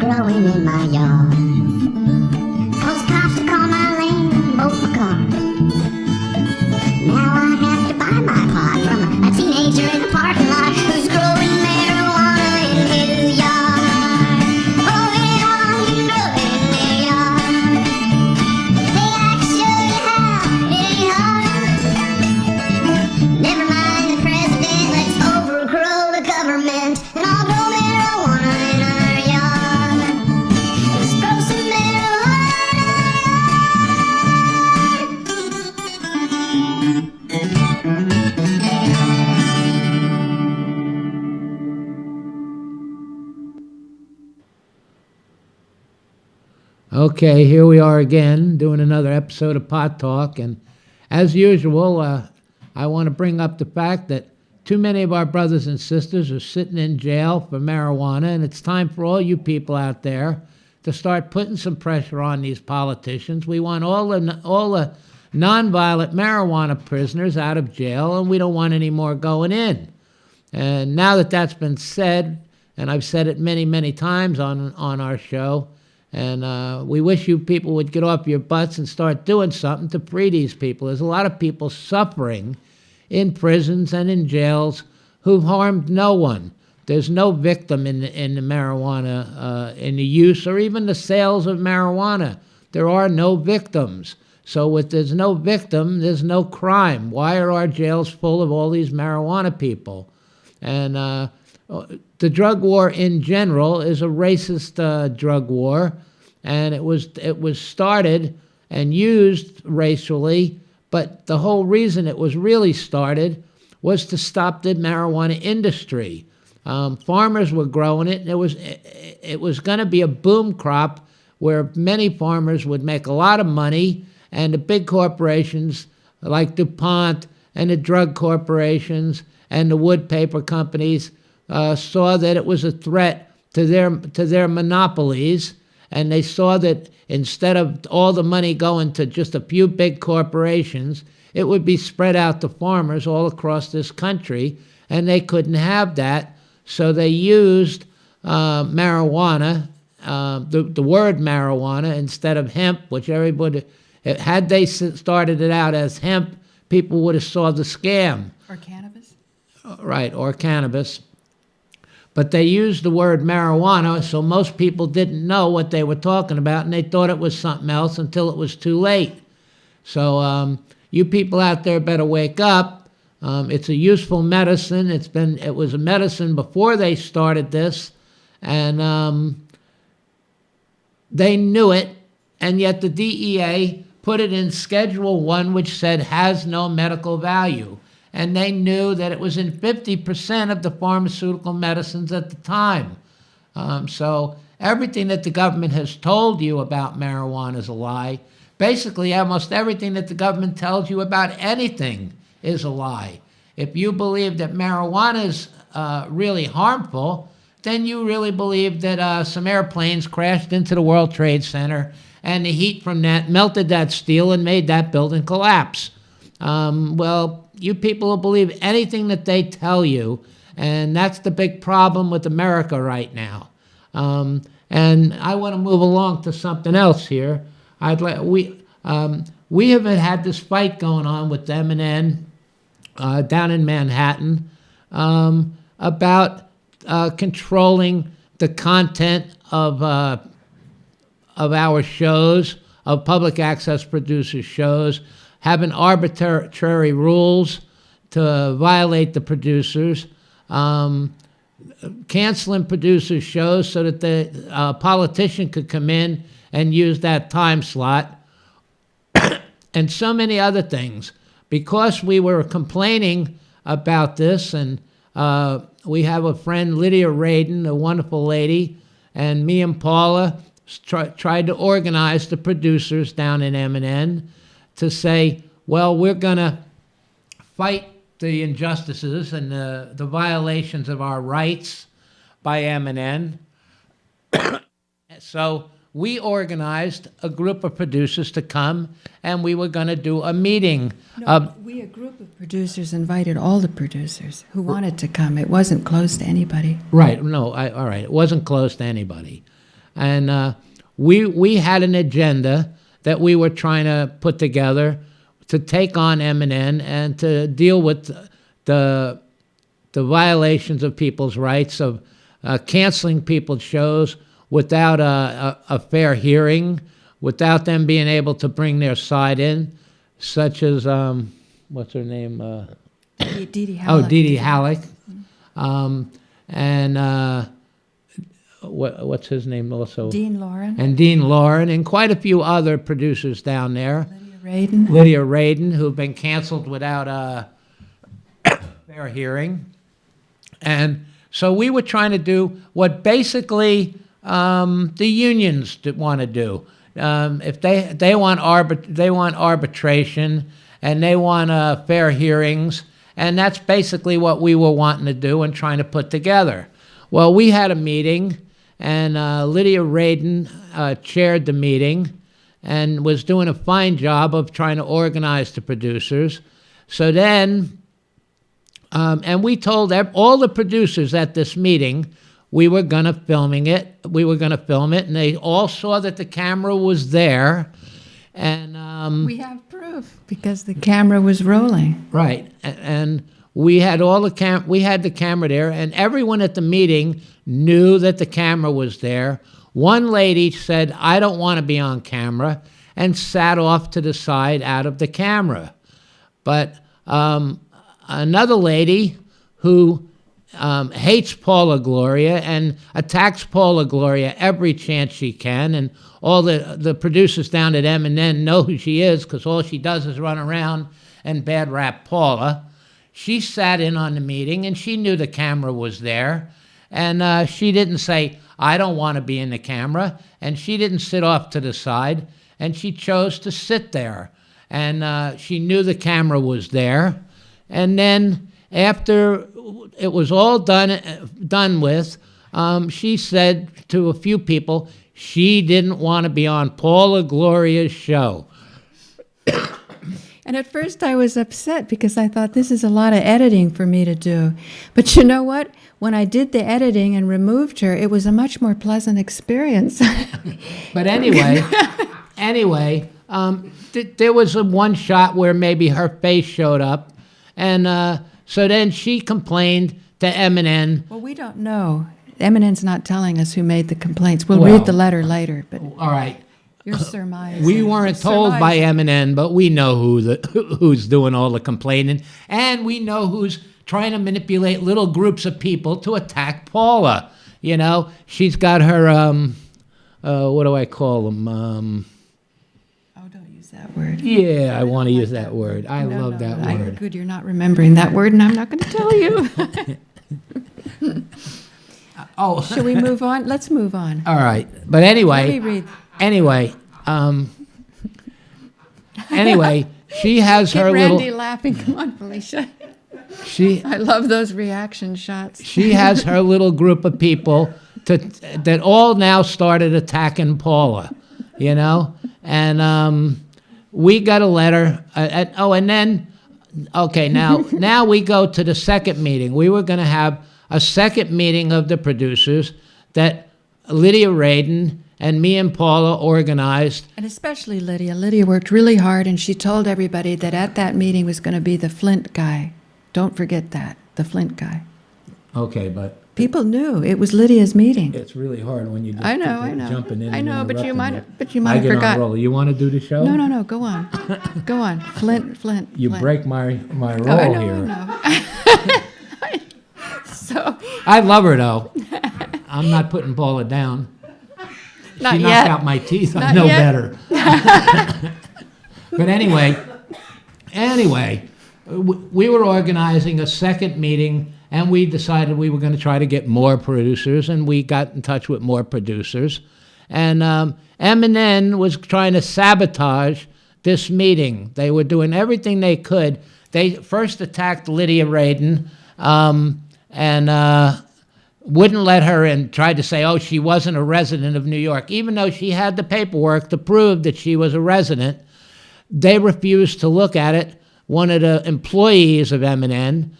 growing in my yard. Cause cops to call my lane and both my car. Now I have to buy my pot from a teenager in the parking lot who's growing marijuana in his yard. Oh, he's growing in their yard. Hey, I can show you how, it ain't hard. Never mind the president, let's overgrow the government and all grow marijuana in our yard. Let's grow some marijuana. Okay, here we are again doing another episode of Pot Talk, and as usual, I want to bring up the fact that too many of our brothers and sisters are sitting in jail for marijuana, and it's time for all you people out there to start putting some pressure on these politicians. We want all the nonviolent marijuana prisoners out of jail, and we don't want any more going in. And now that that's been said, and I've said it many, many times on our show, and we wish you people would get off your butts and start doing something to free these people. There's a lot of people suffering in prisons and in jails who've harmed no one. There's no victim in the marijuana, in the use or even the sales of marijuana. There are no victims. So if there's no victim, there's no crime. Why are our jails full of all these marijuana people? And the drug war in general is a racist drug war, and it was started and used racially, but the whole reason it was really started was to stop the marijuana industry. Farmers were growing it, and it was going to be a boom crop where many farmers would make a lot of money, and the big corporations like DuPont and the drug corporations and the wood paper companies saw that it was a threat to their monopolies, and they saw that instead of all the money going to just a few big corporations, it would be spread out to farmers all across this country, and they couldn't have that, so they used marijuana, the word marijuana instead of hemp, which everybody, had they started it out as hemp, people would have saw the scam. Or cannabis? Right, or cannabis. But they used the word marijuana, so most people didn't know what they were talking about, and they thought it was something else until it was too late. So you people out there better wake up. It's a useful medicine. It was a medicine before they started this, and they knew it, and yet the DEA put it in Schedule 1, which said has no medical value. And they knew that it was in 50% of the pharmaceutical medicines at the time. So everything that the government has told you about marijuana is a lie. Basically, almost everything that the government tells you about anything is a lie. If you believe that marijuana is really harmful, then you really believe that some airplanes crashed into the World Trade Center and the heat from that melted that steel and made that building collapse. Well, you people will believe anything that they tell you, and that's the big problem with America right now. And I want to move along to something else here. We have had this fight going on with MNN down in Manhattan about controlling the content of our shows, of public access producers' shows, having arbitrary rules to violate the producers, canceling producers' shows so that the politician could come in and use that time slot, and so many other things. Because we were complaining about this, and we have a friend, Lydia Radin, a wonderful lady, and me and Paula tried to organize the producers down in MNN to say, well, we're going to fight the injustices and the violations of our rights by MNN. So we organized a group of producers to come, and we were going to do a meeting. We, a group of producers, invited all the producers who wanted to come. It wasn't closed to anybody. Right. No, all right. It wasn't closed to anybody. And we had an agenda that we were trying to put together to take on MNN and to deal with the violations of people's rights of canceling people's shows without a fair hearing, without them being able to bring their side in, such as, what's her name? Dee Dee Halleck. Oh, Dee Dee Halleck. And what's his name also? Dean Lauren. And Dean Lauren, and quite a few other producers down there. Lydia Radin. Lydia Radin, who've been canceled without a fair hearing. And so we were trying to do what basically the unions want to do. If they want arbitration and they want fair hearings, and that's basically what we were wanting to do and trying to put together. Well, we had a meeting, and Lydia Radin chaired the meeting and was doing a fine job of trying to organize the producers. So then, and we told all the producers at this meeting we were going to film it, and they all saw that the camera was there. And We have proof because the camera was rolling. right, and we had the camera there, and everyone at the meeting knew that the camera was there. One lady said, "I don't want to be on camera," and sat off to the side out of the camera. But another lady who hates Paula Gloria and attacks Paula Gloria every chance she can, and all the producers down at MNN know who she is because all she does is run around and bad rap Paula. She sat in on the meeting, and she knew the camera was there, and she didn't say, "I don't want to be in the camera," and she didn't sit off to the side, and she chose to sit there, and she knew the camera was there. And then after it was all done with, she said to a few people she didn't want to be on Paula Gloria's show. And at first I was upset because I thought this is a lot of editing for me to do. But you know what? When I did the editing and removed her, it was a much more pleasant experience. But anyway, there was one shot where maybe her face showed up, and so then she complained to MNN. Well, we don't know. MNN's not telling us who made the complaints. We'll Well, read the letter later, but All right, you're surmising. we weren't told by MNN, but we know who's doing all the complaining, and we know who's trying to manipulate little groups of people to attack Paula. You know, she's got her what do I call them? Oh, don't use that word. Yeah, I want to use that word. I No, love that no, word. Good, you're not remembering that word, and I'm not going to tell you. Oh, Shall we move on? Let's move on. all right. But Let anyway, me read. anyway, she has Get her Randy little. laughing. Come on, Felicia. She I love those reaction shots. she has her little group of people that all now started attacking Paula, you know, and we got a letter. And then now we go to the second meeting. We were going to have a second meeting of the producers that Lydia Radin and me and Paula organized. And especially Lydia. Lydia worked really hard, and she told everybody that at that meeting was going to be the Flint guy. Don't forget that, the Flint guy. Okay, but People knew it was Lydia's meeting. it's really hard when you just I know, keep I know. jumping in. I and know, but you interrupting might I have get on forgotten. roll. You want to do the show? No, go on. Go on. Flint. You Flint. break my role Oh, I know, here. I know. So, I love her though. I'm not putting Paula down. not She knocked yet. out my teeth. I Not know yet. better. But anyway, we were organizing a second meeting, and we decided we were going to try to get more producers, and we got in touch with more producers. And MNN was trying to sabotage this meeting. They were doing everything they could. They first attacked Lydia Radin and wouldn't let her in, tried to say, oh, she wasn't a resident of New York, even though she had the paperwork to prove that she was a resident. They refused to look at it. One of the employees of MNN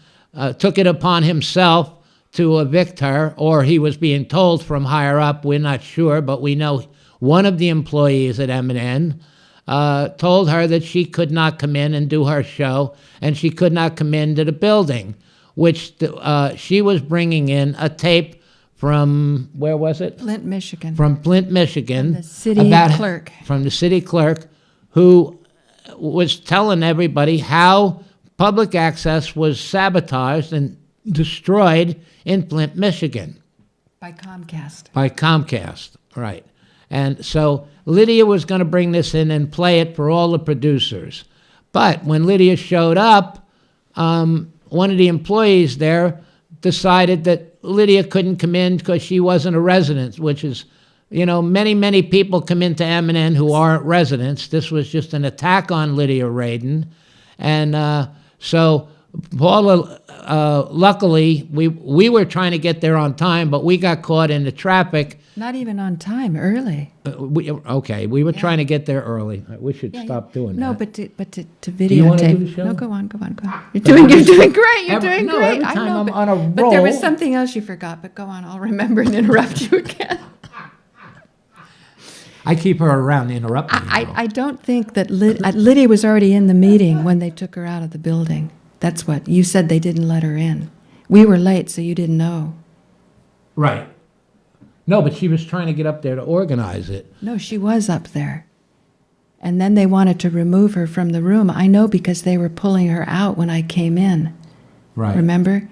took it upon himself to evict her, or he was being told from higher up. We're not sure, but we know one of the employees at MNN told her that she could not come in and do her show, and she could not come into the building, which she was bringing in a tape from, where was it? Flint, Michigan. From Flint, Michigan. From the city clerk. From the city clerk, who was telling everybody how public access was sabotaged and destroyed in Flint, Michigan. By Comcast. By Comcast, right. And so Lydia was going to bring this in and play it for all the producers. But when Lydia showed up, one of the employees there decided that Lydia couldn't come in because she wasn't a resident, which is, many, many people come into MNN who aren't residents. This was just an attack on Lydia Radin. And so Paula, luckily, we were trying to get there on time, but we got caught in the traffic. Not even on time, early. We were trying to get there early. We should stop doing that. No, but to videotape. Do you wanna do the show? No, go on. You're doing great. You're doing great. Every time I know, I'm on a roll. But there was something else you forgot. But go on. I'll remember and interrupt you again. I keep her around to interrupt me. I don't think that Lydia was already in the meeting when they took her out of the building. That's what you said. They didn't let her in. We were late, so you didn't know. Right. No, but she was trying to get up there to organize it. No, she was up there. And then they wanted to remove her from the room. I know because they were pulling her out when I came in. Right. Remember?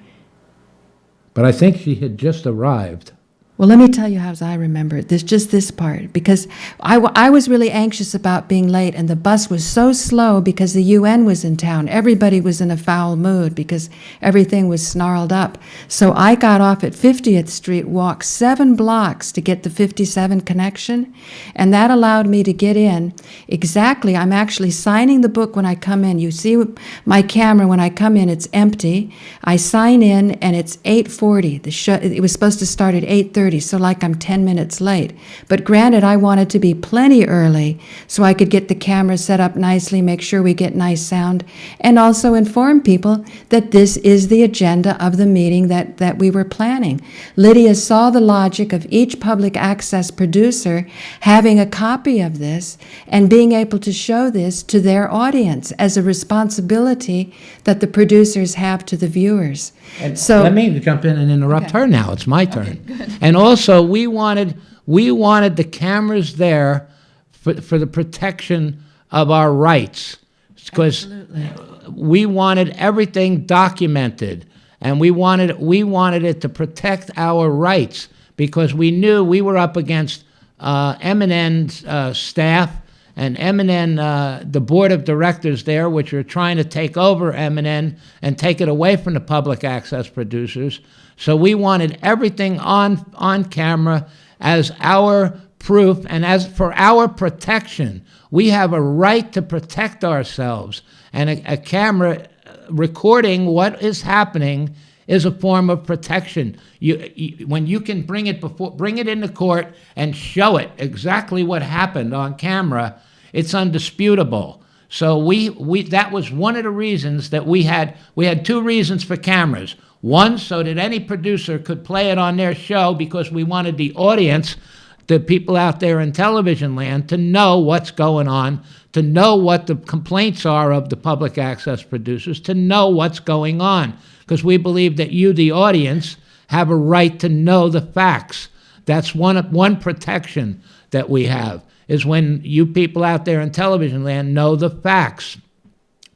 But I think she had just arrived. Well, let me tell you how I remember it. There's just this part, because I was really anxious about being late, and the bus was so slow because the UN was in town. Everybody was in a foul mood because everything was snarled up. So I got off at 50th Street, walked 7 blocks to get the 57 connection, and that allowed me to get in exactly. I'm actually signing the book when I come in. You see my camera when I come in, it's empty. I sign in, and it's 8:40. The show, it was supposed to start at 8:30. So like I'm 10 minutes late. But granted, I wanted to be plenty early so I could get the camera set up nicely, make sure we get nice sound, and also inform people that this is the agenda of the meeting that we were planning. Lydia saw the logic of each public access producer having a copy of this and being able to show this to their audience as a responsibility that the producers have to the viewers. And so let me jump in and interrupt her now. It's my turn. And also, we wanted the cameras there for the protection of our rights, because we wanted everything documented, and we wanted it to protect our rights, because we knew we were up against MNN's staff and MNN, the board of directors there, which are trying to take over MNN and take it away from the public access producers. So we wanted everything on camera as our proof and as for our protection. We have a right to protect ourselves, and a camera recording what is happening is a form of protection. When you can bring it into court and show it exactly what happened on camera, it's undisputable. So that was one of the reasons that we had 2 reasons for cameras. One, so that any producer could play it on their show, because we wanted the audience, the people out there in television land, to know what's going on, to know what the complaints are of the public access producers, to know what's going on, because we believe that you, the audience, have a right to know the facts. That's one protection that we have, is when you people out there in television land know the facts.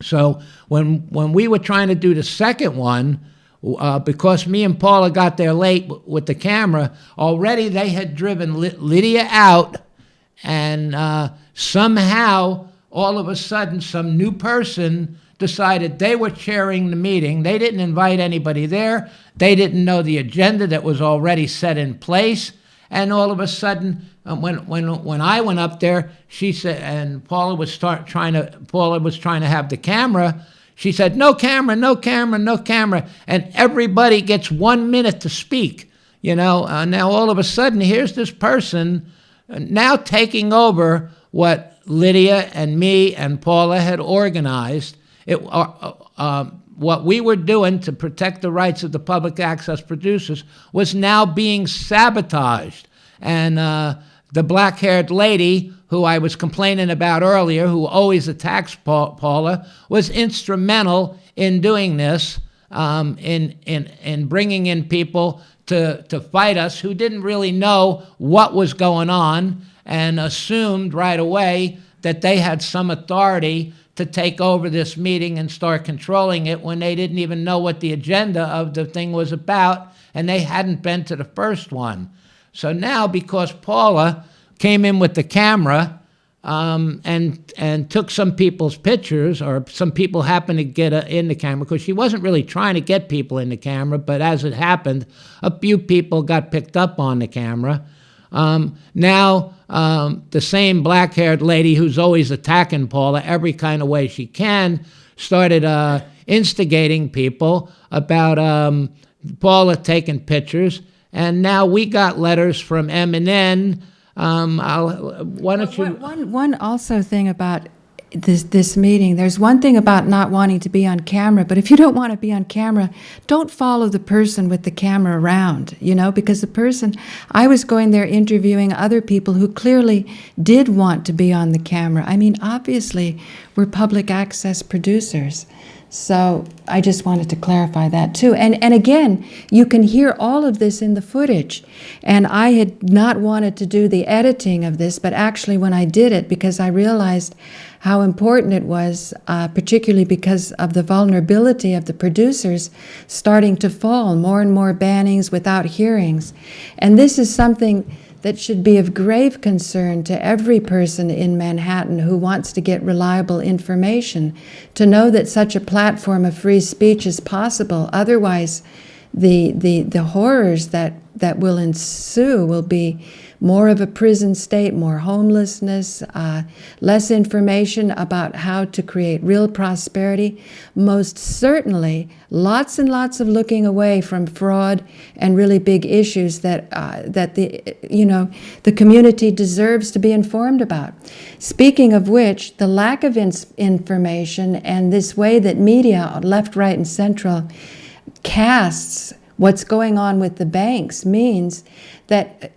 So when we were trying to do the second one, because me and Paula got there late with the camera, already they had driven Lydia out, and somehow, all of a sudden, some new person decided they were chairing the meeting. They didn't invite anybody there. They didn't know the agenda that was already set in place. And all of a sudden, when I went up there, she said, and Paula was trying to have the camera. She said, "No camera, no camera, no camera," and everybody gets 1 minute to speak. Now all of a sudden, here's this person now taking over what Lydia and me and Paula had organized. what we were doing to protect the rights of the public access producers was now being sabotaged. And the black-haired lady who I was complaining about earlier, who always attacks Paula, was instrumental in doing this, in bringing in people to fight us who didn't really know what was going on and assumed right away that they had some authority to take over this meeting and start controlling it when they didn't even know what the agenda of the thing was about, and they hadn't been to the first one. So now, because Paula came in with the camera and took some people's pictures, or some people happened to get in the camera, because she wasn't really trying to get people in the camera, but as it happened, a few people got picked up on the camera. Now, the same black-haired lady who's always attacking Paula every kind of way she can started instigating people about Paula taking pictures, and now we got letters from MNN. Why don't you... One also thing about this meeting, there's one thing about not wanting to be on camera, but if you don't want to be on camera, don't follow the person with the camera around, because the person, I was going there interviewing other people who clearly did want to be on the camera. I mean, obviously, we're public access producers. So I just wanted to clarify that too. And again, you can hear all of this in the footage. And I had not wanted to do the editing of this, but actually when I did it, because I realized how important it was, particularly because of the vulnerability of the producers starting to fall, more and more bannings without hearings. And this is something that should be of grave concern to every person in Manhattan who wants to get reliable information, to know that such a platform of free speech is possible. Otherwise, the horrors that will ensue will be more of a prison state, more homelessness, less information about how to create real prosperity. Most certainly, lots and lots of looking away from fraud and really big issues that the community deserves to be informed about. Speaking of which, the lack of information and this way that media, left, right, and central, casts what's going on with the banks means that,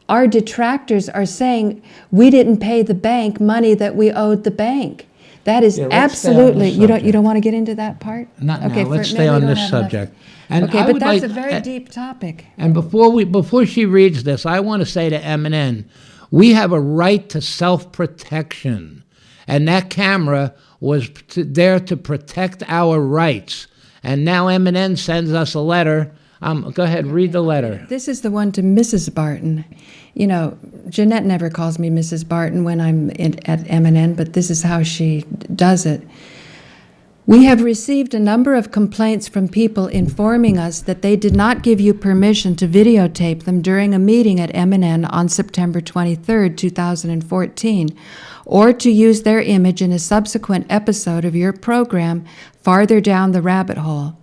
our detractors are saying we didn't pay the bank money that we owed the bank. That is absolutely, you don't want to get into that part? Not now. Let's stay on this subject. And okay, but that's a very deep topic. And before she reads this, I want to say to MNN, we have a right to self-protection. And that camera was there to protect our rights. And now MNN sends us a letter. Go ahead, read the letter. This is the one to Mrs. Barton. Jeanette never calls me Mrs. Barton when I'm at MNN, but this is how she does it. We have received a number of complaints from people informing us that they did not give you permission to videotape them during a meeting at MNN on September 23rd, 2014, or to use their image in a subsequent episode of your program, Farther Down the Rabbit Hole.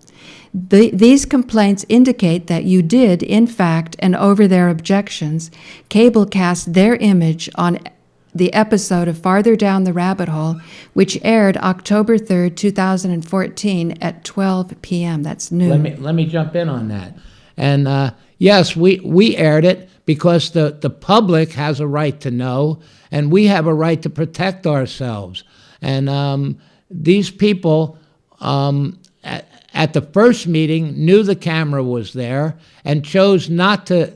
These complaints indicate that you did, in fact, and over their objections, cablecast their image on the episode of Farther Down the Rabbit Hole, which aired October 3rd, 2014 at 12 p.m. That's noon. Let me jump in on that. And yes, we aired it because the public has a right to know, and we have a right to protect ourselves. And these people at the first meeting knew the camera was there and chose not to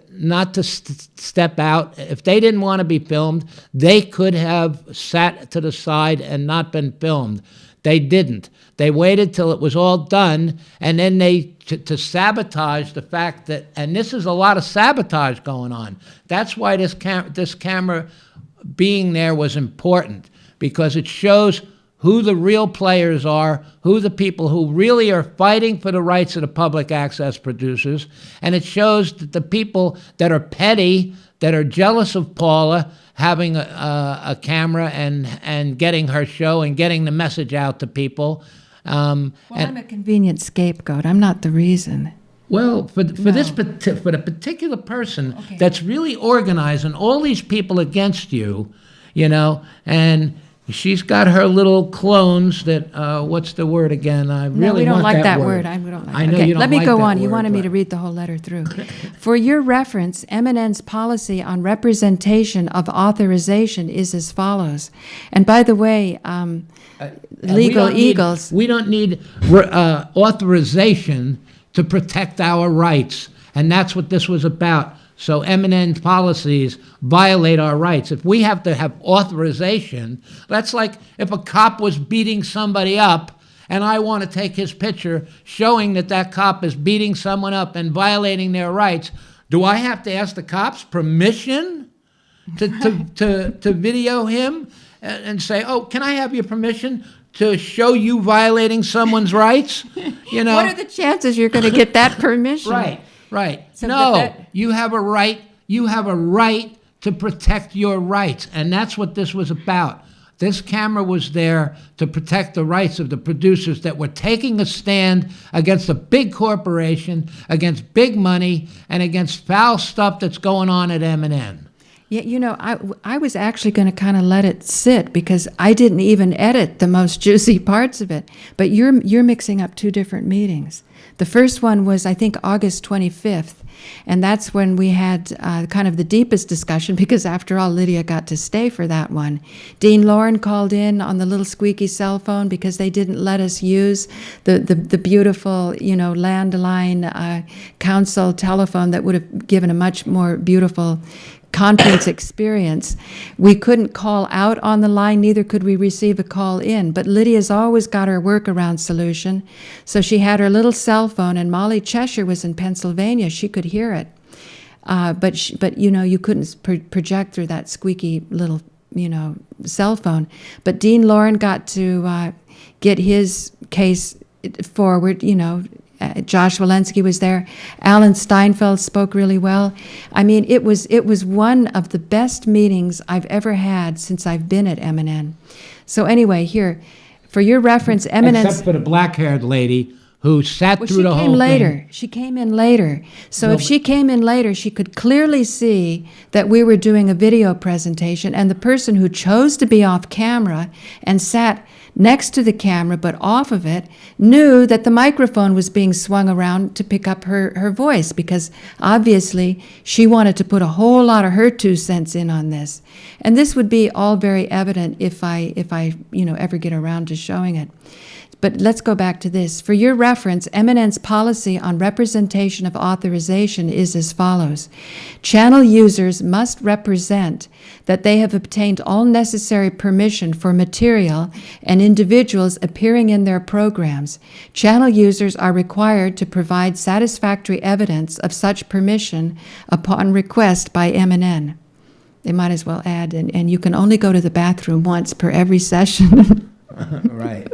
step out. If they didn't want to be filmed, they could have sat to the side and not been filmed. They didn't. They waited till it was all done, and then to sabotage the fact that, and this is a lot of sabotage going on. That's why this camera being there was important, because it shows who the real players are, who the people who really are fighting for the rights of the public access producers, and it shows that the people that are petty, that are jealous of Paula having a camera and getting her show and getting the message out to people. I'm a convenient scapegoat. I'm not the reason. Well, for the particular person that's really organizing all these people against you, and She's got her little clones that, what's the word again? I really No, we don't want like that word. word. We don't like I know okay, you don't let me like go that on. You word, wanted me but- to read the whole letter through. For your reference, MNN's policy on representation of authorization is as follows. And by the way, And Legal Eagles. We don't need authorization to protect our rights, and that's what this was about. So MNN policies violate our rights. If we have to have authorization, that's like if a cop was beating somebody up and I want to take his picture showing that that cop is beating someone up and violating their rights, do I have to ask the cops permission to video him and say, oh, can I have your permission to show you violating someone's rights? You know, What are the chances you're going to get that permission? Right. So No, that- you have a right. You have a right to protect your rights, and that's what this was about. This camera was there to protect the rights of the producers that were taking a stand against a big corporation, against big money, and against foul stuff that's going on at MNN. Yeah, you know, I was actually going to kind of let it sit because I didn't even edit the most juicy parts of it. But you're mixing up two different meetings. The first one was, I think, August 25th, and that's when we had kind of the deepest discussion because, after all, Lydia got to stay for that one. Dean Lauren called in on the little squeaky cell phone because they didn't let us use the beautiful, you know, landline council telephone that would have given a much more beautiful conference experience. We couldn't call out on the line, neither could we receive a call in. But Lydia's always got her workaround solution. So she had her little cell phone, and Molly Cheshire was in Pennsylvania. She could hear it. But you know, you couldn't project through that squeaky little, you know, cell phone. But Dean Lauren got to get his case forward, you know. Josh Walensky was there. Alan Steinfeld spoke really well. I mean, it was one of the best meetings I've ever had since I've been at MNN. So anyway, here, for your reference, MNN. Except for the black-haired lady who sat Well, through she the came whole later. thing. She came in later. So No, if she came in later, she could clearly see that we were doing a video presentation, and the person who chose to be off camera and sat next to the camera but off of it knew that the microphone was being swung around to pick up her voice, because obviously she wanted to put a whole lot of her 2 cents in on this. And this would be all very evident if I you know, ever get around to showing it. But let's go back to this. For your reference, MNN's policy on representation of authorization is as follows. Channel users must represent that they have obtained all necessary permission for material and individuals appearing in their programs. Channel users are required to provide satisfactory evidence of such permission upon request by MNN. They might as well add, and you can only go to the bathroom once per every session. Right.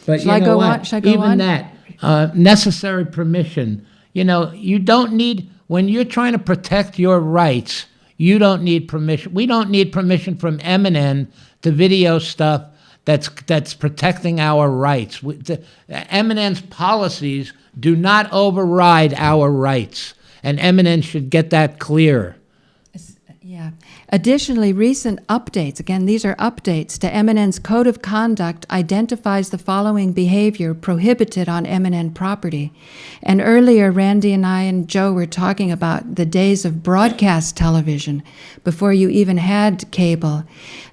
But Shall I you know go what? on? Shall I go Even on? that necessary permission. You know, you don't need, when you're trying to protect your rights, you don't need permission. We don't need permission from MNN to video stuff that's protecting our rights. MNN's policies do not override our rights, and MNN should get that clear. Yeah. Additionally, recent updates, again, these are updates to MNN's Code of Conduct, identifies the following behavior prohibited on MNN property. And earlier, Randy and I and Joe were talking about the days of broadcast television before you even had cable.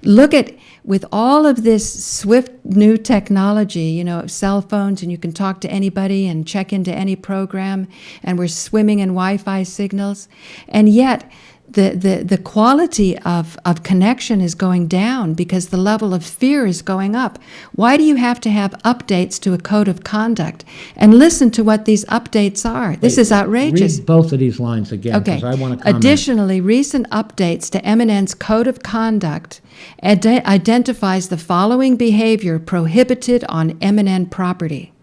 Look at, with all of this swift new technology, you know, cell phones, and you can talk to anybody and check into any program, and we're swimming in Wi-Fi signals, and yet the quality of connection is going down because the level of fear is going up. Why do you have to have updates to a code of conduct? And listen to what these updates are. This is outrageous. Read both of these lines again, Okay. because I want to comment. Additionally, recent updates to MNN's Code of Conduct identifies the following behavior prohibited on MNN property.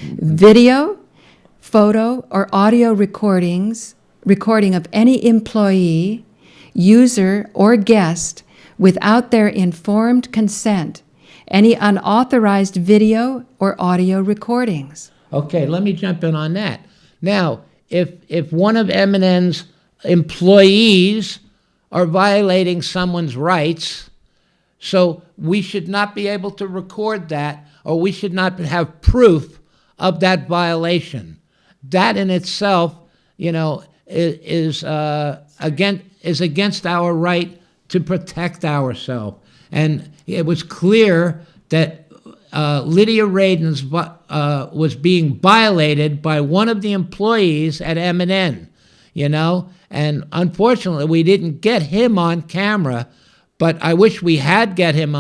Video, photo, or audio recording of any employee, user, or guest without their informed consent, any unauthorized video or audio recordings. Okay, let me jump in on that. Now, if one of MNN's employees are violating someone's rights, So we should not be able to record that, or we should not have proof of that violation. That in itself, is against our right to protect ourselves. And it was clear that Lydia Radin's was being violated by one of the employees at MNN, and unfortunately we didn't get him on camera, but I wish we had got him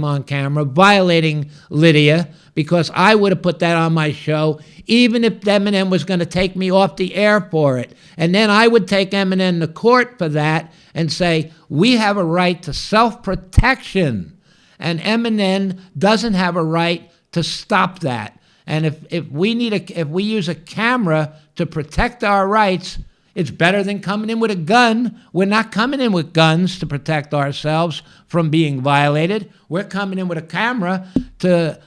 on camera violating Lydia, because I would have put that on my show, even if MNN was going to take me off the air for it. And then I would take MNN to court for that and say, we have a right to self-protection, and MNN doesn't have a right to stop that. And if we use a camera to protect our rights, it's better than coming in with a gun. We're not coming in with guns to protect ourselves from being violated. We're coming in with a camera to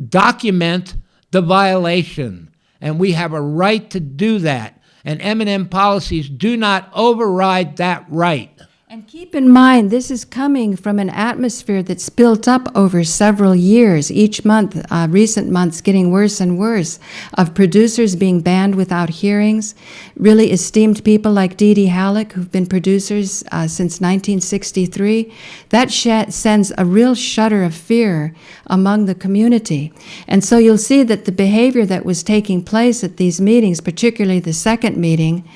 document the violation. And we have a right to do that. And MNN policies do not override that right. And keep in mind, this is coming from an atmosphere that's built up over several years, each month, recent months getting worse and worse, of producers being banned without hearings, really esteemed people like Dee Dee Halleck, who've been producers since 1963. That sends a real shudder of fear among the community. And so you'll see that the behavior that was taking place at these meetings, particularly the second meeting,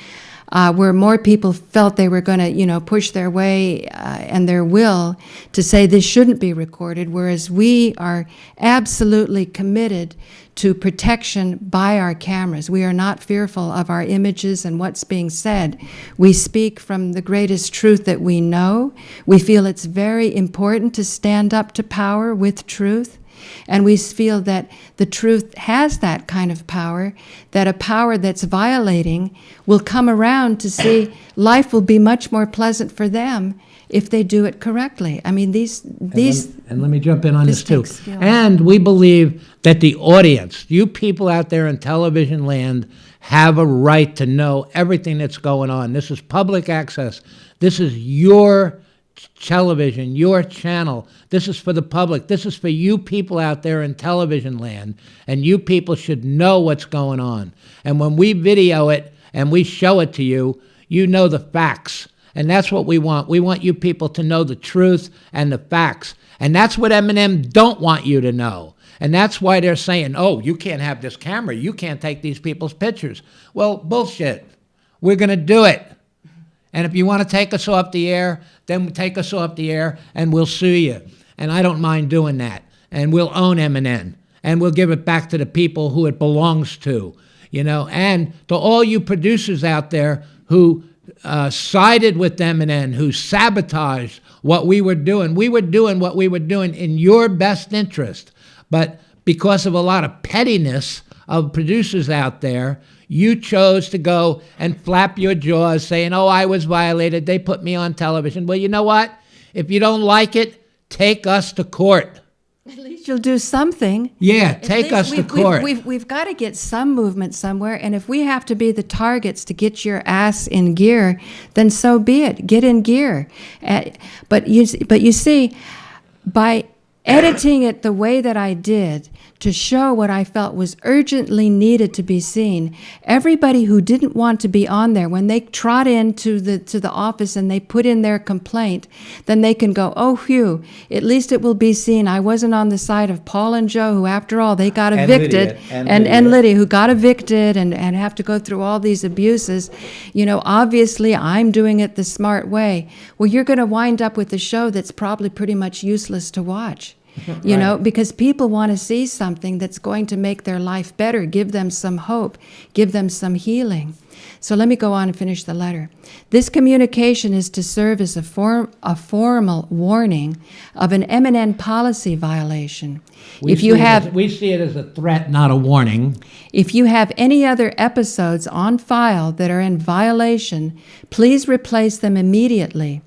where more people felt they were going to, push their way and their will to say this shouldn't be recorded, whereas we are absolutely committed to protection by our cameras. We are not fearful of our images and what's being said. We speak from the greatest truth that we know. We feel it's very important to stand up to power with truth. And we feel that the truth has that kind of power, that a power that's violating will come around to see life will be much more pleasant for them if they do it correctly. I mean, these and let me jump in on this too. takes skill. And we believe that the audience, you people out there in television land, have a right to know everything that's going on. This is public access. This is your television, your channel. This is for the public. This is for you people out there in television land, and you people should know what's going on. And when we video it and we show it to you, you know the facts. And that's what we want. We want you people to know the truth and the facts. And that's what MNN don't want you to know. And that's why they're saying, oh, you can't have this camera. You can't take these people's pictures. Well, bullshit. We're going to do it. And if you want to take us off the air, then take us off the air and we'll sue you. And I don't mind doing that. And we'll own MNN. And we'll give it back to the people who it belongs to. And to all you producers out there who sided with MNN, who sabotaged what we were doing. We were doing what we were doing in your best interest. But because of a lot of pettiness of producers out there, you chose to go and flap your jaws saying, oh, I was violated. They put me on television. Well, you know what? If you don't like it, take us to court. At least you'll do something. Yeah, take us to court. We've got to get some movement somewhere, and if we have to be the targets to get your ass in gear, then so be it. Get in gear. But you see, by editing it the way that I did to show what I felt was urgently needed to be seen, everybody who didn't want to be on there, when they trot into the office and they put in their complaint, then they can go, oh, phew, at least it will be seen. I wasn't on the side of Paul and Joe, who after all, they got evicted, and Lydia, who got evicted and have to go through all these abuses. Obviously I'm doing it the smart way. Well, you're going to wind up with a show that's probably pretty much useless to watch. Because people want to see something that's going to make their life better, give them some hope, give them some healing. So let me go on and finish the letter. This communication is to serve as a formal warning of an MNN policy violation. We see it as a threat, not a warning. If you have any other episodes on file that are in violation, please replace them immediately.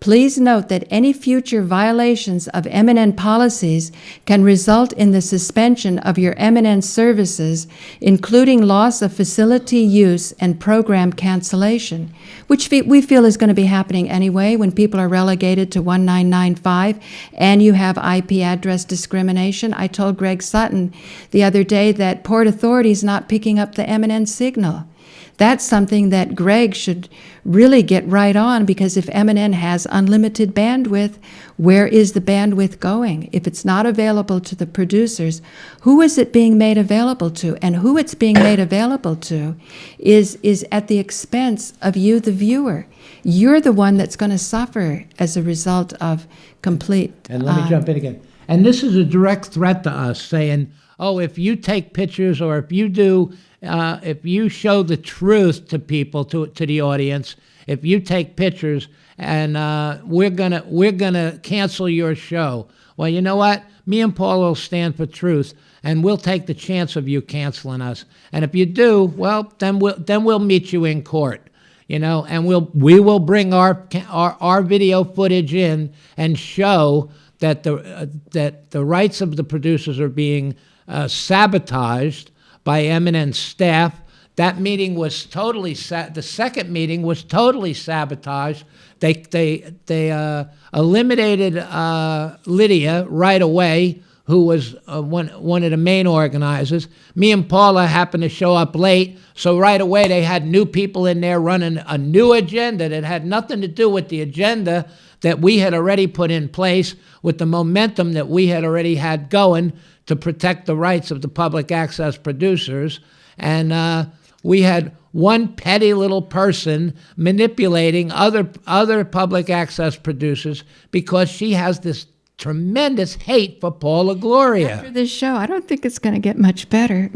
Please note that any future violations of MNN policies can result in the suspension of your MNN services, including loss of facility use and program cancellation, which we feel is going to be happening anyway when people are relegated to 1995 and you have IP address discrimination. I told Greg Sutton the other day that Port Authority is not picking up the MNN signal. That's something that Greg should really get right on, because if MNN has unlimited bandwidth, where is the bandwidth going? If it's not available to the producers, who is it being made available to? And who it's being made available to is at the expense of you, the viewer. You're the one that's going to suffer as a result of complete... And let me jump in again. And this is a direct threat to us, saying, oh, if you take pictures or if you do... if you show the truth to people, to the audience, if you take pictures, and we're gonna cancel your show. Well, you know what? Me and Paul will stand for truth, and we'll take the chance of you canceling us. And if you do, well, then we'll meet you in court. You know, and we will bring our video footage in and show that the rights of the producers are being sabotaged by MNN staff. That meeting was totally the second meeting was totally sabotaged. They eliminated Lydia right away, who was one of the main organizers. Me and Paula happened to show up late, so right away they had new people in there running a new agenda that had nothing to do with the agenda that we had already put in place, with the momentum that we had already had going to protect the rights of the public access producers. And we had one petty little person manipulating other public access producers because she has this tremendous hate for Paula Gloria. After this show, I don't think it's going to get much better.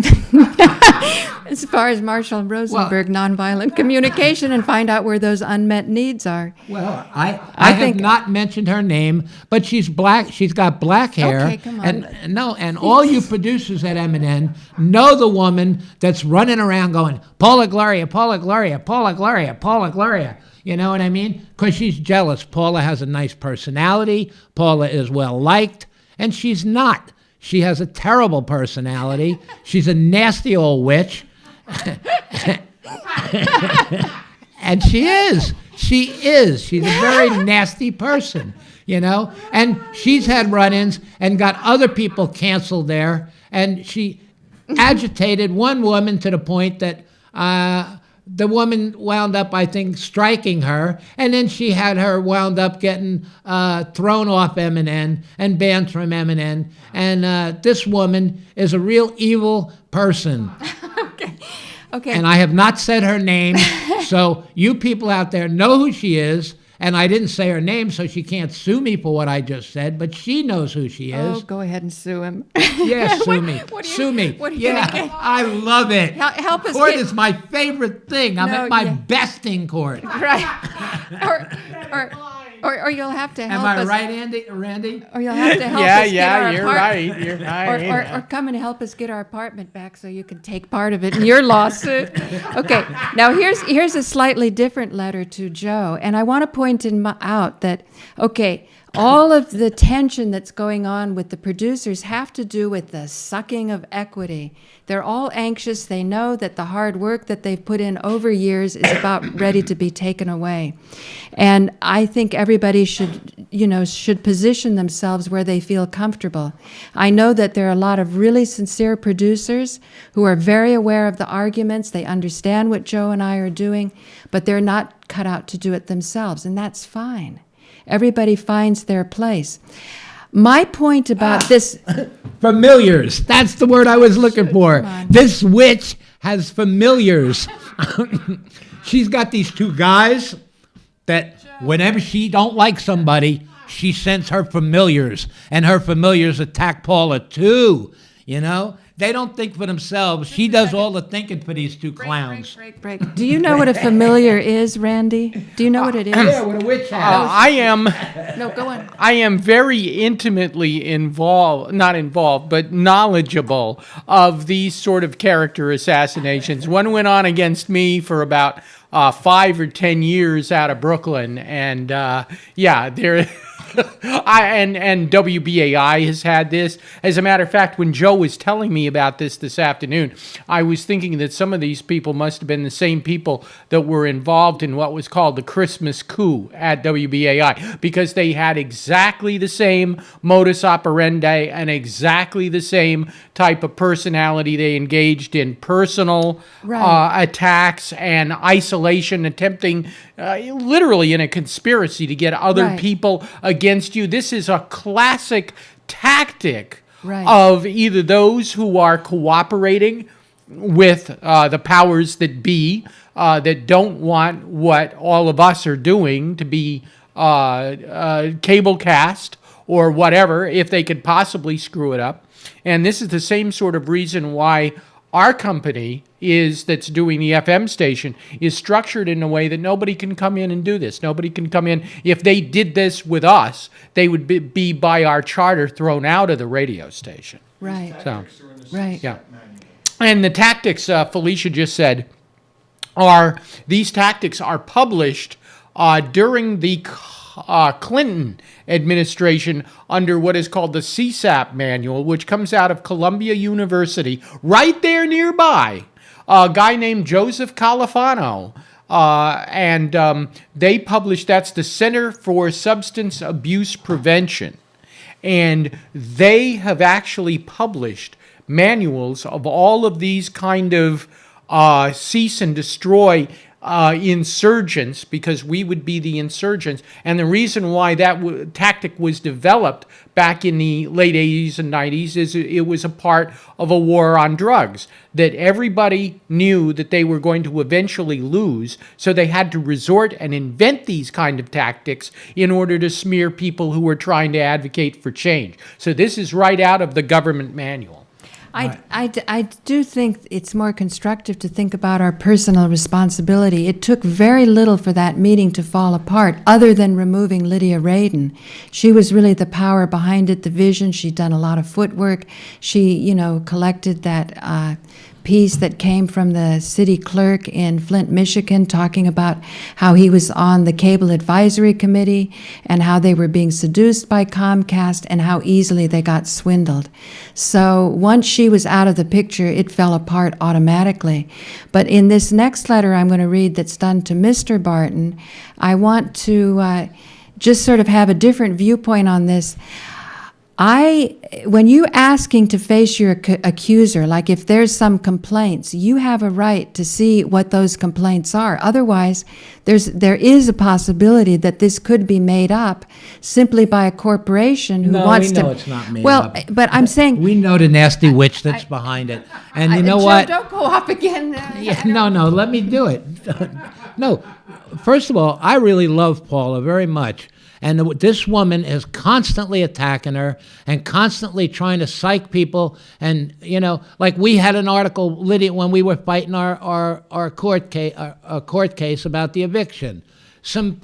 As far as Marshall Rosenberg, nonviolent communication, and find out where those unmet needs are. Well, I have not mentioned her name, but she's black. She's got black hair. Okay, come on. And all you producers at MNN know the woman that's running around going, Paula Gloria, Paula Gloria, Paula Gloria, Paula Gloria. You know what I mean? Because she's jealous. Paula has a nice personality. Paula is well-liked, and she's not. She has a terrible personality. She's a nasty old witch. And she is. She is. She's a very nasty person, you know? And she's had run-ins and got other people canceled there, and she agitated one woman to the point that... the woman wound up, I think, striking her, and then she had her wound up getting thrown off MNN and banned from MNN. And this woman is a real evil person. Okay. And I have not said her name, so you people out there know who she is. And I didn't say her name, so she can't sue me for what I just said, but she knows who she is. Oh, go ahead and sue him. Yeah, sue me. Sue me. Yeah, I love it. Help us. Court is my favorite thing. I'm at my best in court. Right. Or you'll have to help us. Am I right, Randy? Or you'll have to help us get our you're apartment. right. You're right. Or come and help us get our apartment back so you can take part of it in your lawsuit. Okay. Now here's a slightly different letter to Joe, and I want to point out that all of the tension that's going on with the producers have to do with the sucking of equity. They're all anxious. They know that the hard work that they've put in over years is about ready to be taken away. And I think everybody should position themselves where they feel comfortable. I know that there are a lot of really sincere producers who are very aware of the arguments. They understand what Joe and I are doing, but they're not cut out to do it themselves, and that's fine. Everybody finds their place. My point about this... Familiars. That's the word I was looking for. This witch has familiars. She's got these two guys that whenever she don't like somebody, she sends her familiars. And her familiars attack Paula too, you know? They don't think for themselves. She does all the thinking for these two clowns. Break. Do you know what a familiar is, Randy? Do you know what it is? Yeah, what a witch has. I am. No, go on. I am very intimately not involved, but knowledgeable of these sort of character assassinations. One went on against me for about 5 or 10 years out of Brooklyn, and yeah, there. And WBAI has had this. As a matter of fact, when Joe was telling me about this afternoon, I was thinking that some of these people must have been the same people that were involved in what was called the Christmas coup at WBAI, because they had exactly the same modus operandi and exactly the same type of personality. They engaged in personal attacks and isolation, attempting literally in a conspiracy to get other people against you. This is a classic tactic of either those who are cooperating with the powers that be, that don't want what all of us are doing to be cable cast or whatever, if they could possibly screw it up. And this is the same sort of reason why our company that's doing the FM station is structured in a way that nobody can come in and do this. Nobody can come in. If they did this with us, they would be by our charter thrown out of the radio station. Right. So, Yeah. And the tactics, Felicia just said, these tactics are published during the Clinton administration under what is called the CSAP manual, which comes out of Columbia University, right there nearby. A guy named Joseph Califano. And they published, that's the Center for Substance Abuse Prevention. And they have actually published manuals of all of these kind of cease and destroy insurgents, because we would be the insurgents. And the reason why that tactic was developed back in the late 80s and 90s is it was a part of a war on drugs that everybody knew that they were going to eventually lose, so they had to resort and invent these kind of tactics in order to smear people who were trying to advocate for change. So this is right out of the government manual. I do think it's more constructive to think about our personal responsibility. It took very little for that meeting to fall apart, other than removing Lydia Radin. She was really the power behind it, the vision. She'd done a lot of footwork. She, collected that piece that came from the city clerk in Flint, Michigan, talking about how he was on the cable advisory committee and how they were being seduced by Comcast and how easily they got swindled. So once she was out of the picture, it fell apart automatically. But in this next letter I'm going to read that's done to Mr. Barton, I want to just sort of have a different viewpoint on this. When you're asking to face your accuser, like if there's some complaints, you have a right to see what those complaints are. Otherwise, there is a possibility that this could be made up simply by a corporation who wants to. No, we know it's not made well, up. but I'm saying We know the nasty witch that's behind it. And you know Joe, what? Don't go off again. No, let me do it. No, first of all, I really love Paula very much. And this woman is constantly attacking her and constantly trying to psych people. And, like we had an article, Lydia, when we were fighting our court case about the eviction. Some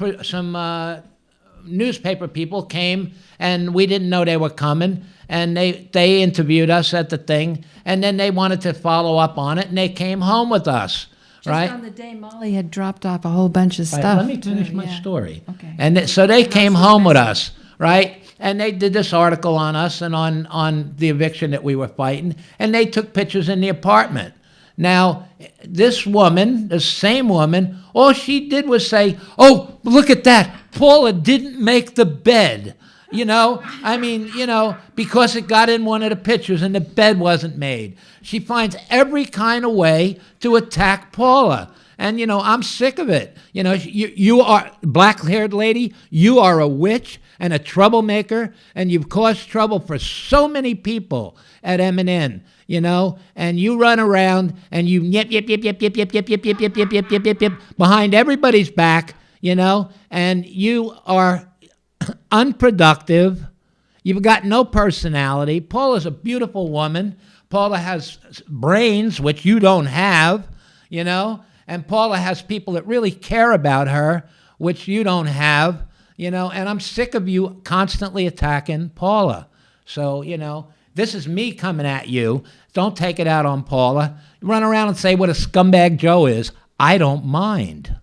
newspaper people came, and we didn't know they were coming. And they interviewed us at the thing. And then they wanted to follow up on it, and they came home with us. Just on the day Molly had dropped off a whole bunch of stuff. Right, let me finish my story. Okay. And so they came home with us, right? And they did this article on us and on the eviction that we were fighting, and they took pictures in the apartment. Now, this woman, the same woman, all she did was say, "Oh, look at that. Paula didn't make the bed." Because it got in one of the pictures and the bed wasn't made. She finds every kind of way to attack Paula. And, I'm sick of it. You are, black-haired lady, you are a witch and a troublemaker, and you've caused trouble for so many people at MNN, and you run around and you yip, yip, yip, yip, yip, yip, yip, yip, yip, yip, yip, yip, yip, yip, yip, behind everybody's back, and you are unproductive. You've got no personality. Paula's a beautiful woman. Paula has brains, which you don't have, and Paula has people that really care about her, which you don't have, and I'm sick of you constantly attacking Paula. So, this is me coming at you. Don't take it out on Paula. Run around and say what a scumbag Joe is. I don't mind.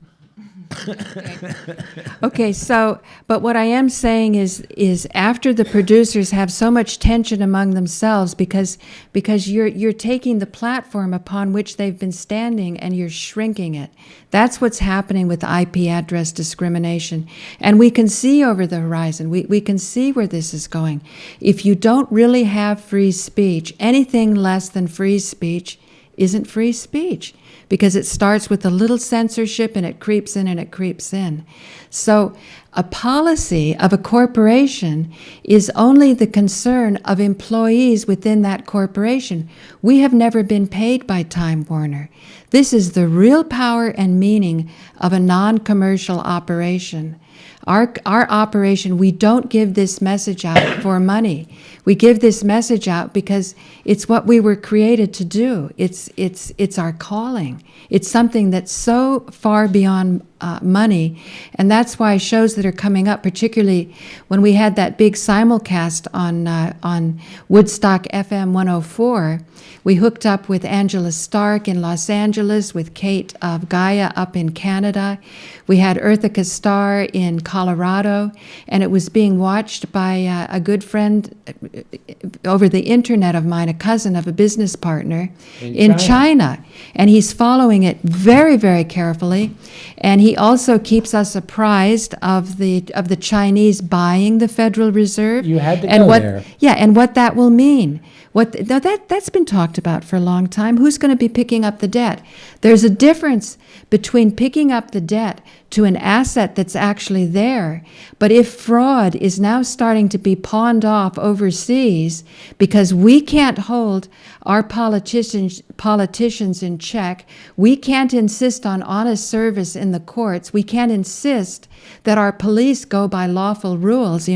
Okay, so, but what I am saying is after the producers have so much tension among themselves because you're taking the platform upon which they've been standing and you're shrinking it. That's what's happening with IP address discrimination. And we can see over the horizon, we can see where this is going. If you don't really have free speech, anything less than free speech isn't free speech, because it starts with a little censorship and it creeps in and it creeps in. So a policy of a corporation is only the concern of employees within that corporation. We have never been paid by Time Warner. This is the real power and meaning of a non-commercial operation. Our operation, we don't give this message out for money. We give this message out because it's what we were created to do. It's our calling. It's something that's so far beyond money, and that's why shows that are coming up, particularly when we had that big simulcast on Woodstock FM 104, we hooked up with Angela Stark in Los Angeles, with Kate of Gaia up in Canada. We had Earthica Starr in Colorado, and it was being watched by a good friend over the internet of mine, a cousin of a business partner in China. And he's following it very, very carefully. And he also keeps us apprised of the Chinese buying the Federal Reserve. You had to and go what, there. Yeah, and what that will mean. Now that's been talked about for a long time. Who's going to be picking up the debt? There's a difference between picking up the debt to an asset that's actually there. But if fraud is now starting to be pawned off overseas because we can't hold our politicians in check, we can't insist on honest service in the courts, we can't insist that our police go by lawful rules.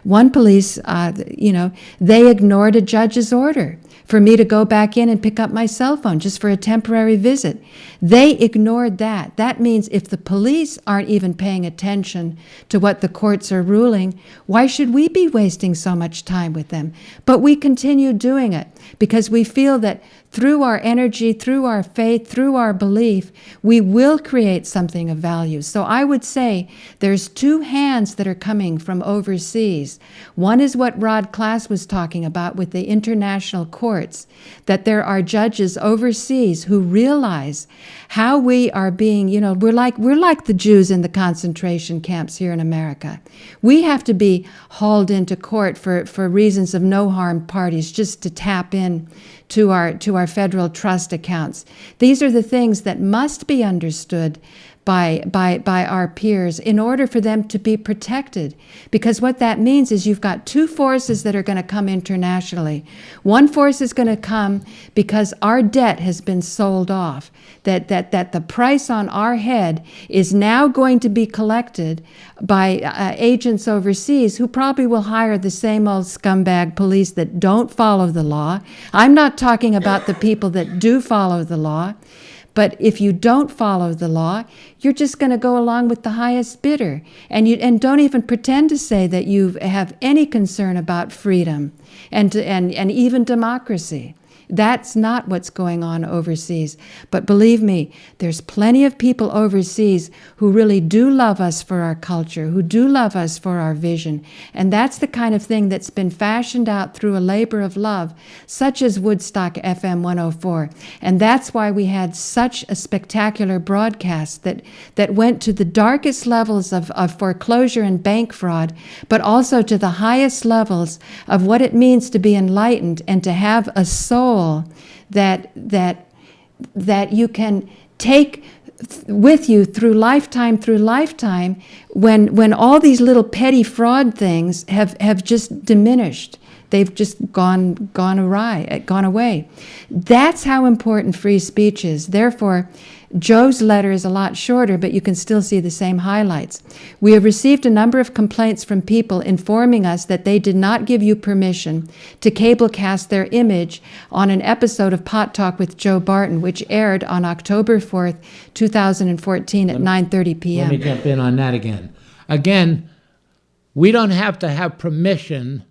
One police, they ignored a judge's order for me to go back in and pick up my cell phone just for a temporary visit. They ignored that. That means if the police aren't even paying attention to what the courts are ruling, why should we be wasting so much time with them? But we continue doing it because we feel that through our energy, through our faith, through our belief, we will create something of value. So I would say there's two hands that are coming from overseas. One is what Rod Class was talking about with the international courts, that there are judges overseas who realize how we are being, we're like the Jews in the concentration camps here in America. We have to be hauled into court for reasons of no harm parties, just to tap in to our federal trust accounts. These are the things that must be understood by our peers in order for them to be protected. Because what that means is you've got two forces that are going to come internationally. One force is going to come because our debt has been sold off, that the price on our head is now going to be collected by agents overseas who probably will hire the same old scumbag police that don't follow the law. I'm not talking about the people that do follow the law. But if you don't follow the law, you're just going to go along with the highest bidder. And don't even pretend to say that you have any concern about freedom and even democracy. That's not what's going on overseas. But believe me, there's plenty of people overseas who really do love us for our culture, who do love us for our vision. And that's the kind of thing that's been fashioned out through a labor of love, such as Woodstock FM 104. And that's why we had such a spectacular broadcast that went to the darkest levels of foreclosure and bank fraud, but also to the highest levels of what it means to be enlightened and to have a soul that you can take with you through lifetime when all these little petty fraud things have just diminished. They've just gone away. That's how important free speech is. Therefore, Joe's letter is a lot shorter, but you can still see the same highlights. We have received a number of complaints from people informing us that they did not give you permission to cablecast their image on an episode of Pot Talk with Joe Barton, which aired on October 4th, 2014 at 9:30 p.m. Let me jump in on that again. Again, we don't have to have permission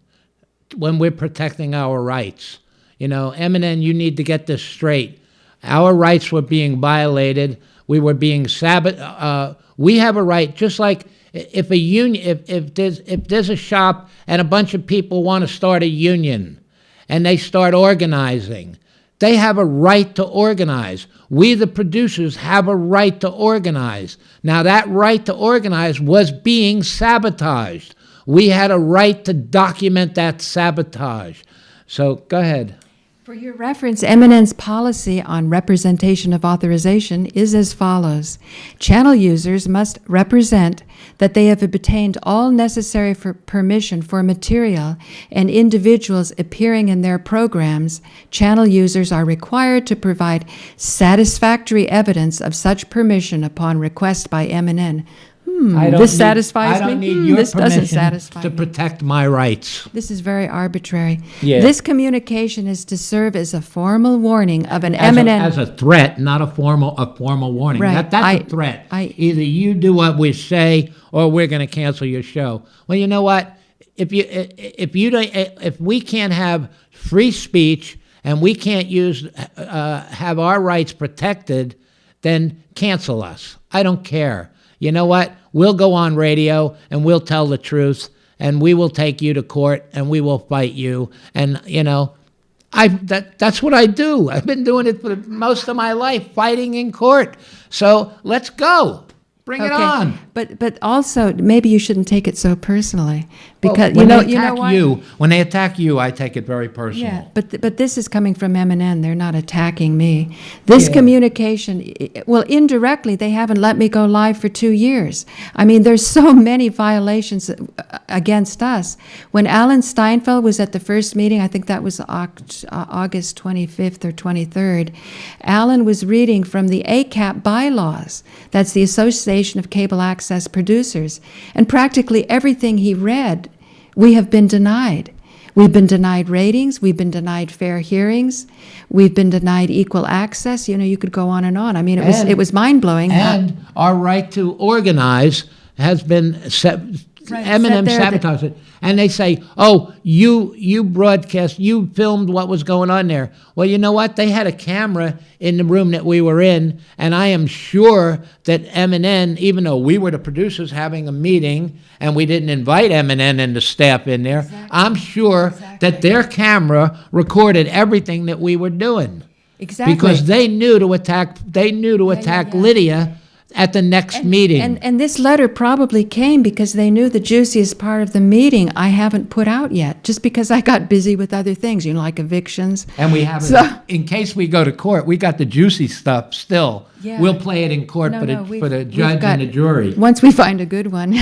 when we're protecting our rights. MNN, you need to get this straight. Our rights were being violated we were being we have a right, just like if a union, if there's a shop and a bunch of people want to start a union and they start organizing, they have a right to organize. We, the producers, have a right to organize. Now, that right to organize was being sabotaged. We had a right to document that sabotage. So, go ahead. For your reference, MNN's policy on representation of authorization is as follows. Channel users must represent that they have obtained all necessary permission for material and individuals appearing in their programs. Channel users are required to provide satisfactory evidence of such permission upon request by MNN. This satisfies me. I don't need your this doesn't permission satisfy to me. protect my rights. This is very arbitrary. Yeah. This communication is to serve as a formal warning of an As MNN. as a threat, not a formal warning. Right. That's a threat. Either you do what we say, or we're going to cancel your show. Well, you know what? If we can't have free speech and we can't have our rights protected, then cancel us. I don't care. You know what? We'll go on radio and we'll tell the truth, and we will take you to court and we will fight you. And that's what I do. I've been doing it for most of my life, fighting in court. So let's go. Bring it on. But also, maybe you shouldn't take it so personally, because when you know what? When they attack you, I take it very personal. Yeah, but this is coming from MNN. They're not attacking me. This communication, well, indirectly, they haven't let me go live for 2 years. I mean, there's so many violations against us. When Alan Steinfeld was at the first meeting, I think that was August 25th or 23rd, Alan was reading from the ACAP bylaws. That's the Association of Cable Access Producers. And practically everything he read, we have been denied. We've been denied ratings. We've been denied fair hearings. We've been denied equal access. You know, you could go on and on. I mean, it was mind-blowing. And our right to organize has been M&M sabotaged it. And they say, oh, you broadcast, you filmed what was going on there. Well, you know what? They had a camera in the room that we were in, and I am sure that MNN, even though we were the producers having a meeting and we didn't invite MNN and the staff in there, I'm sure that their camera recorded everything that we were doing. Exactly. Because they knew to attack Lydia at the next meeting. And this letter probably came because they knew the juiciest part of the meeting I haven't put out yet, just because I got busy with other things, like evictions. And we have in case we go to court, we got the juicy stuff still. Yeah. We'll play it in court for the judge and the jury. Once we find a good one.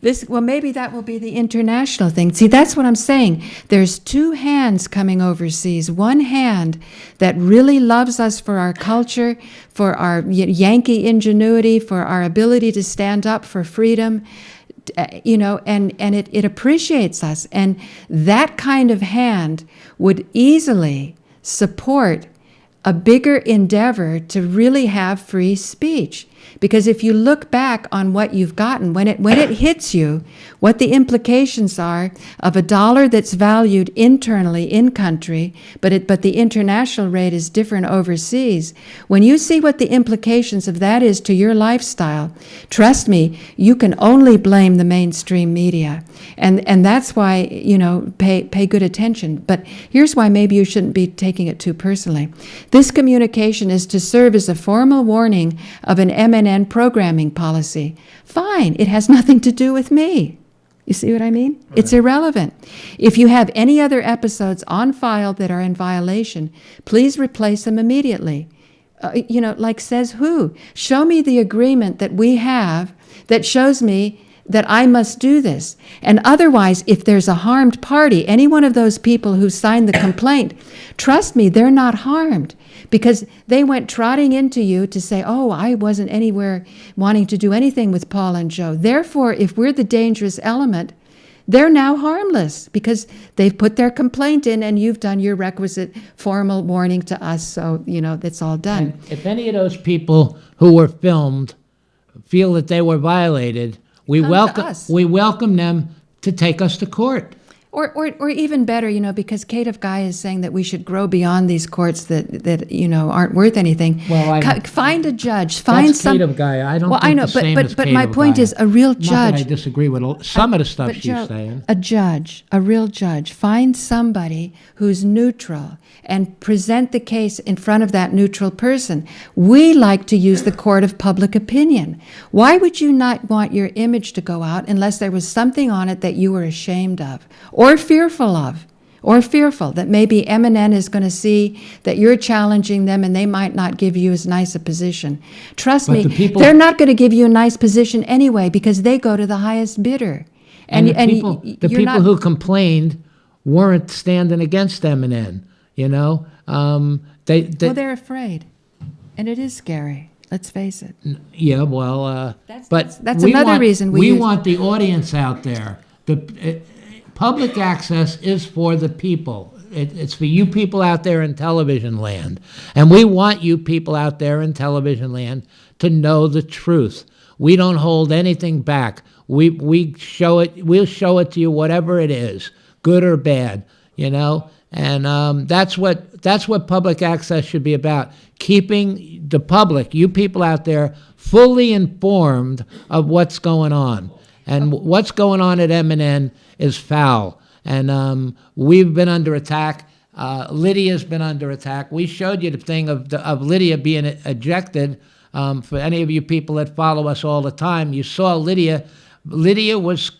Maybe that will be the international thing. See, that's what I'm saying. There's two hands coming overseas. One hand that really loves us for our culture, for our Yankee ingenuity, for our ability to stand up for freedom, and it appreciates us. And that kind of hand would easily support a bigger endeavor to really have free speech. Because if you look back on what you've gotten, when it hits you, what the implications are of $1 that's valued internally in country, but the international rate is different overseas, when you see what the implications of that is to your lifestyle, trust me, you can only blame the mainstream media. And that's why, pay good attention. But here's why maybe you shouldn't be taking it too personally. This communication is to serve as a formal warning of an MNN programming policy. Fine, it has nothing to do with me. You see what I mean? Right. It's irrelevant. If you have any other episodes on file that are in violation, please replace them immediately. Like says who? Show me the agreement that we have that shows me that I must do this. And otherwise, if there's a harmed party, any one of those people who signed the complaint, trust me, they're not harmed, because they went trotting into you to say, oh, I wasn't anywhere wanting to do anything with Paul and Joe. Therefore, if we're the dangerous element, they're now harmless because they've put their complaint in and you've done your requisite formal warning to us. So, that's all done. And if any of those people who were filmed feel that they were violated, we welcome them to take us to court. Or even better, because Kate of Guy is saying that we should grow beyond these courts that aren't worth anything. Well, find a judge. Find That's some. Kate of Guy. I don't Well, think I know, the same but as but Kate my of point Guy. is a real Not that judge. I disagree with some of the stuff But she's Joe, saying. a real judge. Find somebody who's neutral and present the case in front of that neutral person. We like to use the court of public opinion. Why would you not want your image to go out unless there was something on it that you were ashamed of or fearful of? Or fearful that maybe MNN is going to see that you're challenging them and they might not give you as nice a position. Trust But me, they're not going to give you a nice position anyway because they go to the highest bidder. And the you're people not, who complained weren't standing against MNN. they're afraid, and it is scary. Let's face it. Yeah, well, That's we another reason we use- want the audience out there. Public access is for the people. It's for you people out there in television land, and we want you people out there in television land to know the truth. We don't hold anything back. We show it. We'll show it to you, whatever it is, good or bad. And that's what public access should be about: keeping the public, you people out there, fully informed of what's going on. And what's going on at MNN is foul. And we've been under attack. Lydia's been under attack. We showed you the thing of Lydia being ejected. For any of you people that follow us all the time, you saw Lydia. Lydia was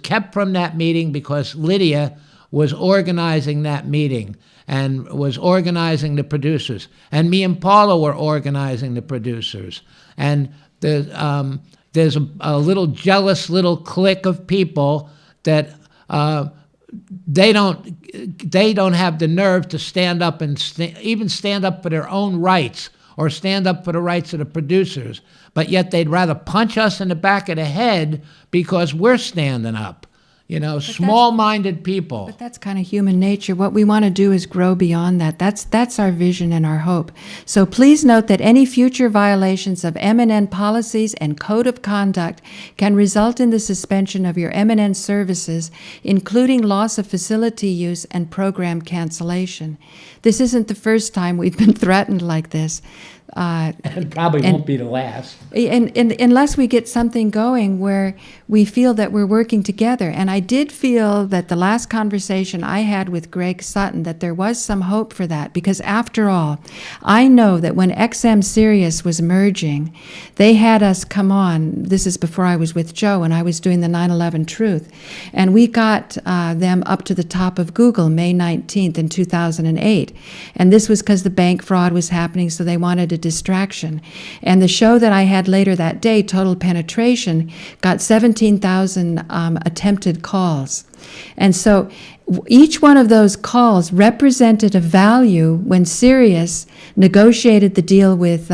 kept from that meeting because Lydia was organizing that meeting and was organizing the producers. And me and Paula were organizing the producers. And there's a little jealous little clique of people that they don't have the nerve to stand up and even stand up for their own rights or stand up for the rights of the producers. But yet they'd rather punch us in the back of the head because we're standing up. Small-minded people. But that's kind of human nature. What we want to do is grow beyond that. That's our vision and our hope. So please note that any future violations of MNN policies and code of conduct can result in the suspension of your MNN services, including loss of facility use and program cancellation. This isn't the first time we've been threatened like this. It probably won't be the last. And unless we get something going where we feel that we're working together. And I did feel that the last conversation I had with Greg Sutton, that there was some hope for that. Because after all, I know that when XM Sirius was merging, they had us come on. This is before I was with Joe and I was doing the 9/11 Truth. And we got them up to the top of Google May 19th in 2008. And this was because the bank fraud was happening, so they wanted a distraction. And the show that I had later that day, Total Penetration, got 17,000 attempted calls. And so each one of those calls represented a value when Sirius negotiated the deal with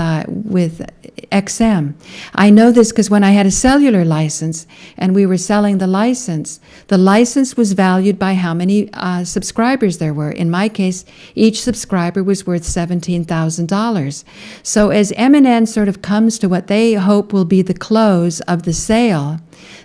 XM. I know this because when I had a cellular license and we were selling the license was valued by how many subscribers there were. In my case, each subscriber was worth $17,000. So as MNN sort of comes to what they hope will be the close of the sale,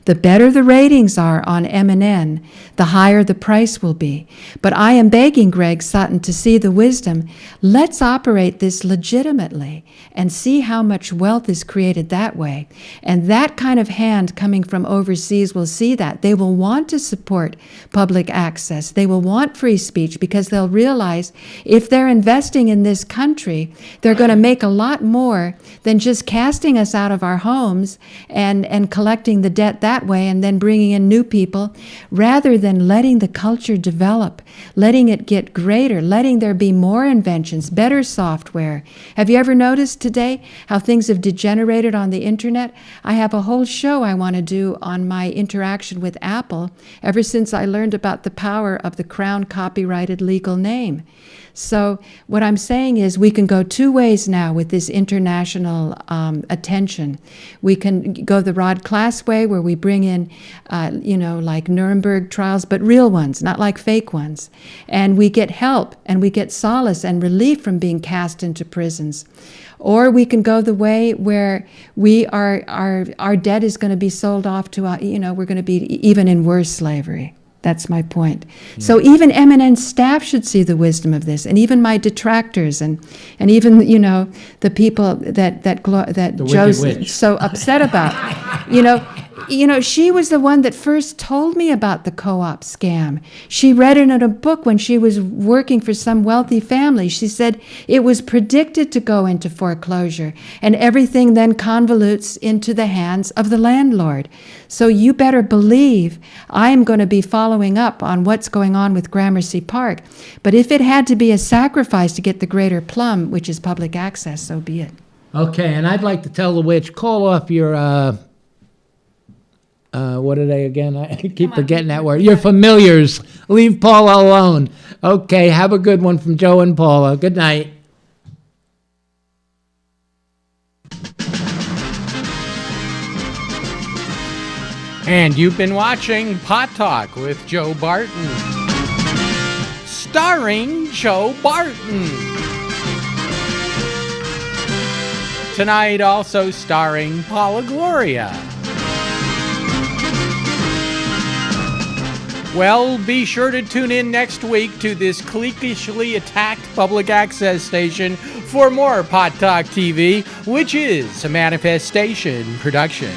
the better the ratings are on MNN, the higher the price will be. But I am begging Greg Sutton to see the wisdom. Let's operate this legitimately and see how much wealth is created that way. And that kind of hand coming from overseas will see that. They will want to support public access. They will want free speech because they'll realize if they're investing in this country, they're going to make a lot more than just casting us out of our homes and collecting the debt that way and then bringing in new people, rather than letting the culture develop, letting it get greater, letting there be more inventions, better software. Have you ever noticed today how things have degenerated on the internet? I have a whole show I want to do on my interaction with Apple ever since I learned about the power of the Crown copyrighted legal name. So what I'm saying is we can go two ways now with this international attention. We can go the Rod Class way, where we bring in, like Nuremberg trials, but real ones, not like fake ones. And we get help and we get solace and relief from being cast into prisons. Or we can go the way where our debt is going to be sold off to, we're going to be even in worse slavery. That's my point. So even MNN staff should see the wisdom of this, and even my detractors, and even the people that Joe's witch. so upset about. She was the one that first told me about the co-op scam. She read it in a book when she was working for some wealthy family. She said it was predicted to go into foreclosure, and everything then convolutes into the hands of the landlord. So you better believe I am going to be following up on what's going on with Gramercy Park. But if it had to be a sacrifice to get the greater plum, which is public access, so be it. Okay, and I'd like to tell the witch, call off your, what are they again? I keep forgetting that word. Your familiars. Leave Paula alone. Okay, have a good one from Joe and Paula. Good night. And you've been watching Pot Talk with Joe Barton. Starring Joe Barton. Tonight also starring Paula Gloria. Well, be sure to tune in next week to this cliquishly attacked public access station for more Pot Talk TV, which is a Manifestation production.